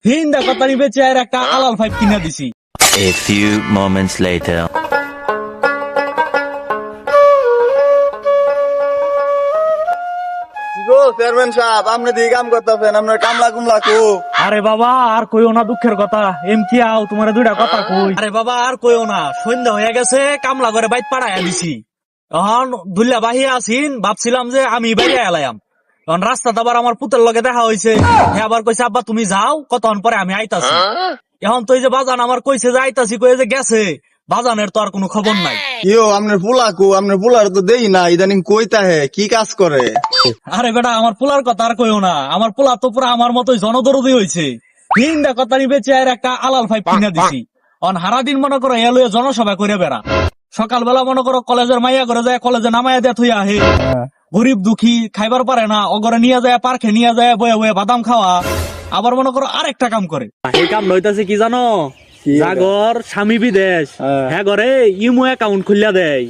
হিন্দা কথানি বেচে আর একটা আলাল 5 কিনা দিছি। A few moments later. Go chairman সাহেব, আপনি দিয়ে কাম করতেছেন, আপনার কামলা কুমলা কো? আরে বাবা আর কইও না দুঃখের কথা, এম কি আও তোমার দুইটা কথা কই। আরে বাবা আর কইও না, সন্ধ্যা হয়ে গেছে, কামলা করে বাইত পাড়াইয়া দিছি। এখন দুল্লা বাহিয়া আছিন, ভাবছিলাম যে আমি বাইরে এলাম। এখন রাস্তাতে আবার আমার পুতের লগে দেখা হইছে, হে আবার কইছে আব্বা তুমি যাও, কতক্ষণ পরে আমি আইতাছি। এখন তো এই যে বাজান আমার কইছে যে আইতাছি, কয়ে যে গেছে, বাজানের তো আর কোনো খবর নাই। ইয়ো আপনার পোলা কো? আপনার পোলার তো দেই না, ইদানিং কইতা হে, কি কাজ করে? আরে বেটা আমার পোলার কথা আর কইও না, আমার পোলা তো পুরো আমার মতোই জনদরদি হইছে। হিন্দা কথানি বেচে আর একটা আলাল 5 কিনা দিছি। অন হারাদিন মনে করো এলুয়ে জনসভা করে বেড়া। সকালবেলা মনে করো কলেজের মাইয়া করে যায়, কলেজে নামাইয়া দেয়া থইয়া আহে। গরিব দুঃখী খাইবার পারে না, অগরে নিয়ে যায়, পার্কে নিয়ে যায়, বয়ে বয়ে বাদাম খাওয়া। আবার মনে করো আরেকটা কাম করে, এই কাম লইতাছে কি জানো, জাগর স্বামী বিদেশ, হ্যাঁ ঘরে ইমো অ্যাকাউন্ট খুলিয়া দেয়।